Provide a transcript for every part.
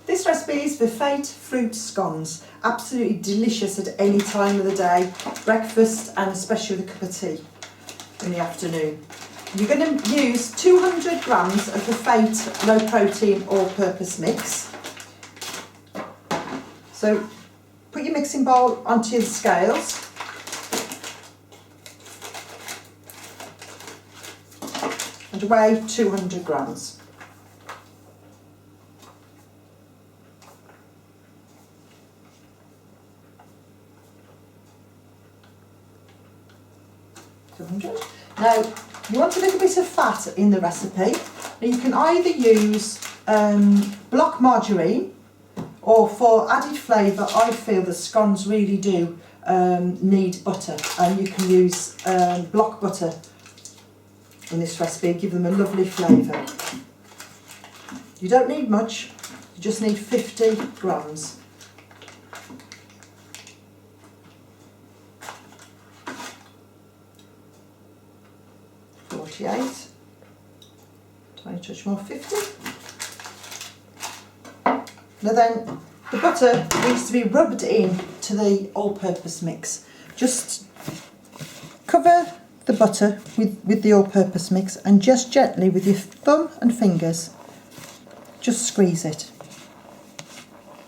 This recipe is for fate fruit scones. Absolutely delicious at any time of the day, breakfast and especially with a cup of tea in the afternoon. You're going to use 200 grams of the Fate low protein all-purpose mix. So put your mixing bowl onto the scales. And weigh 200 grams. Now, you want a little bit of fat in the recipe. Now, you can either use block margarine, or for added flavour, I feel the scones really do need butter, and you can use block butter in this recipe, give them a lovely flavour. You don't need much, you just need 50 grams. Tiny touch more, 50. Now then, the butter needs to be rubbed in to the all-purpose mix. Just cover the butter with the all-purpose mix and just gently with your thumb and fingers, just squeeze it.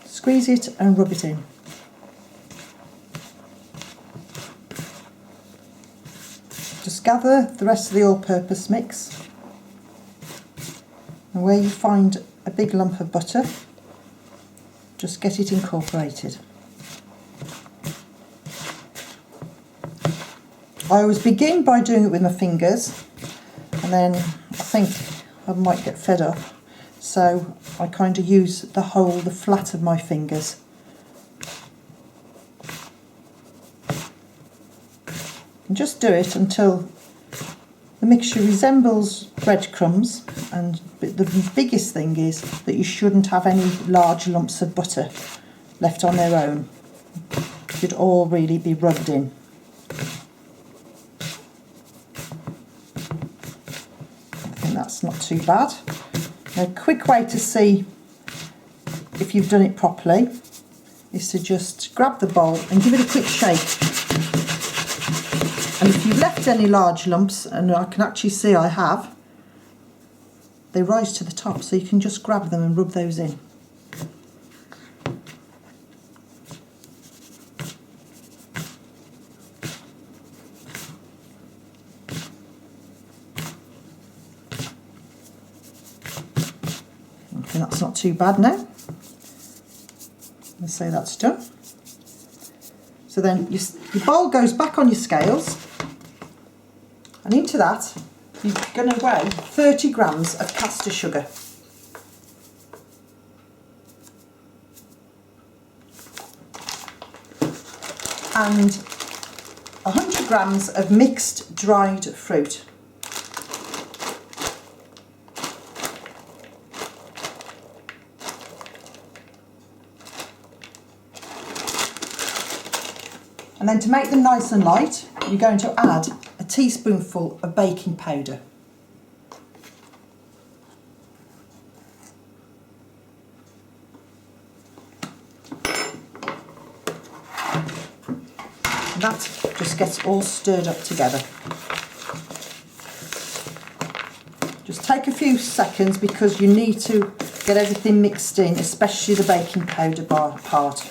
Squeeze it and rub it in. Just gather the rest of the all-purpose mix, and where you find a big lump of butter, just get it incorporated. I always begin by doing it with my fingers, and then I think I might get fed up, so I kind of use the flat of my fingers. And just do it until the mixture resembles breadcrumbs, and the biggest thing is that you shouldn't have any large lumps of butter left on their own. It should all really be rubbed in. I think that's not too bad. A quick way to see if you've done it properly is to just grab the bowl and give it a quick shake. And if you've left any large lumps, and I can actually see I have, they rise to the top, so you can just grab them and rub those in. Okay, that's not too bad now. Let's say that's done. So then your bowl goes back on your scales, and into that you're going to weigh 30 grams of caster sugar. And 100 grams of mixed dried fruit. And then to make them nice and light, you're going to add a teaspoonful of baking powder. And that just gets all stirred up together. Just take a few seconds because you need to get everything mixed in, especially the baking powder part.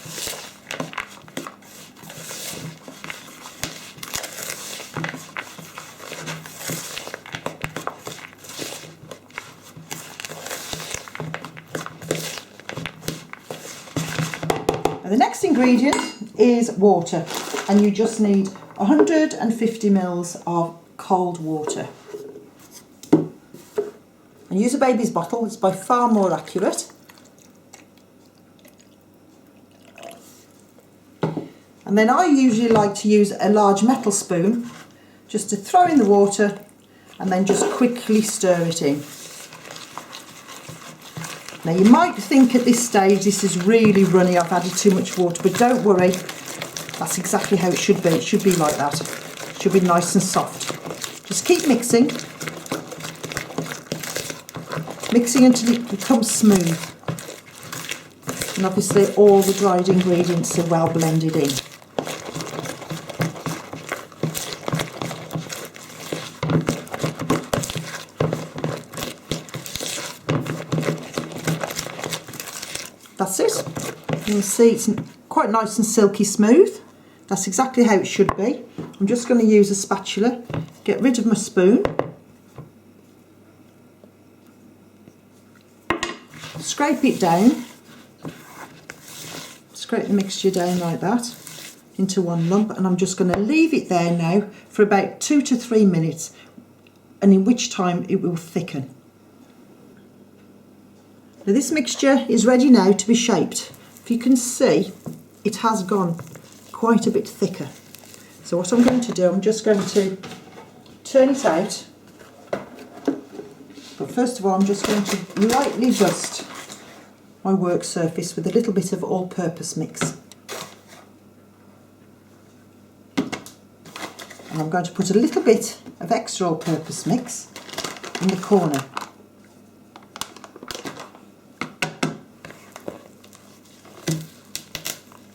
The next ingredient is water, and you just need 150 mils of cold water. And use a baby's bottle, it's by far more accurate. And then I usually like to use a large metal spoon just to throw in the water and then just quickly stir it in. Now you might think at this stage this is really runny, I've added too much water, but don't worry, that's exactly how it should be. It should be like that. It should be nice and soft. Just keep mixing. Mixing until it becomes smooth. And obviously all the dried ingredients are well blended in. That's it. You can see it's quite nice and silky smooth. That's exactly how it should be. I'm just going to use a spatula, get rid of my spoon, scrape it down, scrape the mixture down like that into one lump, and I'm just going to leave it there now for about 2 to 3 minutes, and in which time it will thicken. Now this mixture is ready now to be shaped. If you can see, it has gone quite a bit thicker. So what I'm going to do, I'm just going to turn it out. But first of all, I'm just going to lightly dust my work surface with a little bit of all-purpose mix. And I'm going to put a little bit of extra all-purpose mix in the corner.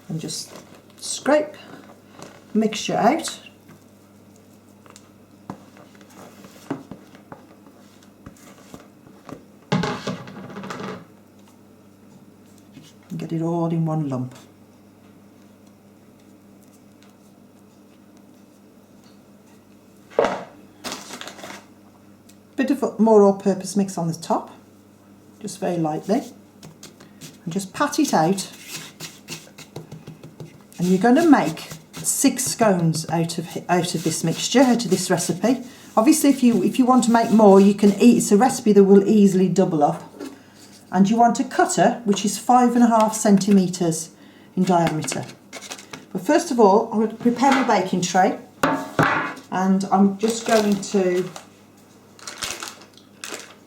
And just scrape the mixture out. And get it all in one lump. Bit of more all-purpose mix on the top, just very lightly, and just pat it out. And you're going to make 6 scones out of this mixture, out of this recipe. Obviously, if you want to make more, you can eat. It's a recipe that will easily double up. And you want a cutter which is 5.5 centimetres in diameter. But first of all, I'm going to prepare my baking tray, and I'm just going to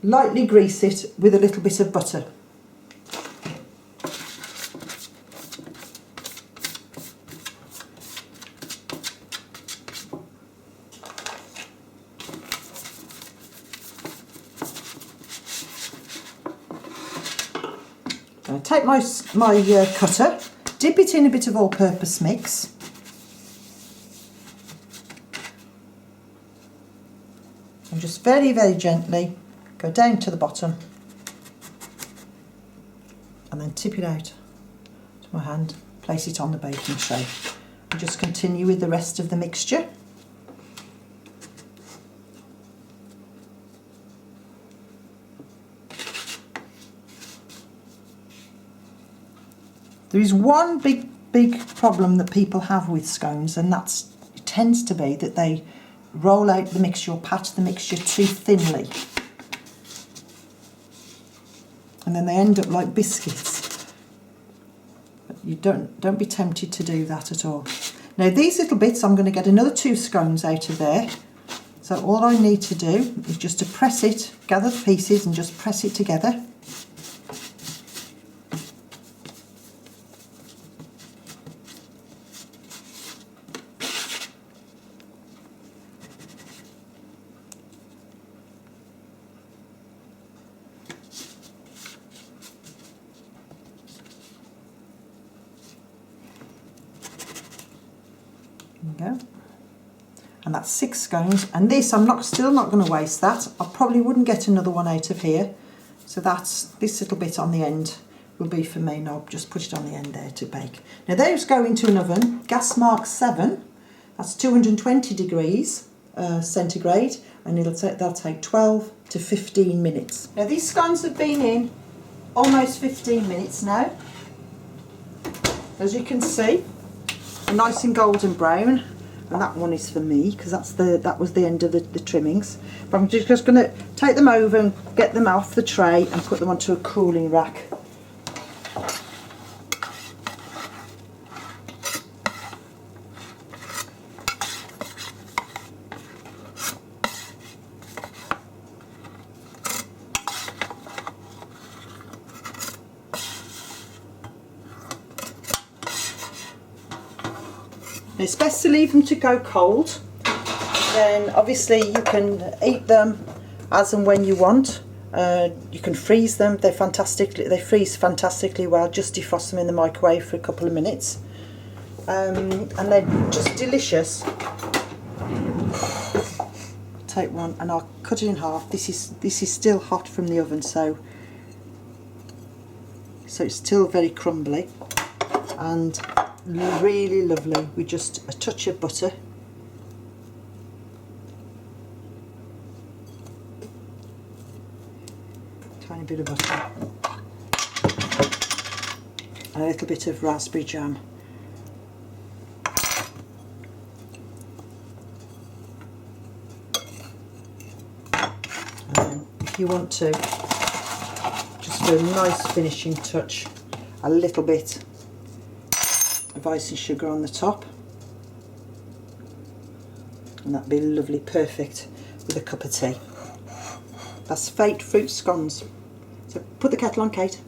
lightly grease it with a little bit of butter. Take my cutter, dip it in a bit of all-purpose mix, and just very, very gently go down to the bottom, and then tip it out to my hand, place it on the baking tray, and just continue with the rest of the mixture. There is one big problem that people have with scones, and it tends to be that they roll out the mixture or pat the mixture too thinly, and then they end up like biscuits. But you don't be tempted to do that at all. Now these little bits, I'm going to get another 2 scones out of there. So all I need to do is just to press it, gather the pieces and just press it together. There we go. And that's 6 scones, and this still not going to waste that. I probably wouldn't get another one out of here, so this little bit on the end will be for me, and I'll just put it on the end there to bake. Now those go into an oven, gas mark 7, that's 220 degrees centigrade, and they'll take 12 to 15 minutes. Now these scones have been in almost 15 minutes now. As you can see, they're nice and golden brown, and that one is for me because that was the end of the trimmings. But I'm just going to take them over and get them off the tray and put them onto a cooling rack. It's best to leave them to go cold, then obviously you can eat them as and when you want, You can freeze them. They freeze fantastically well. Just defrost them in the microwave for a couple of minutes, and they're just delicious. Take one and I'll cut it in half. This is still hot from the oven, so it's still very crumbly and really lovely with just a touch of butter. Tiny bit of butter and a little bit of raspberry jam. And then if you want to, just for a nice finishing touch, a little bit of icing sugar on the top, and that'd be lovely, perfect with a cup of tea. That's Fate fruit scones. So put the kettle on, Kate.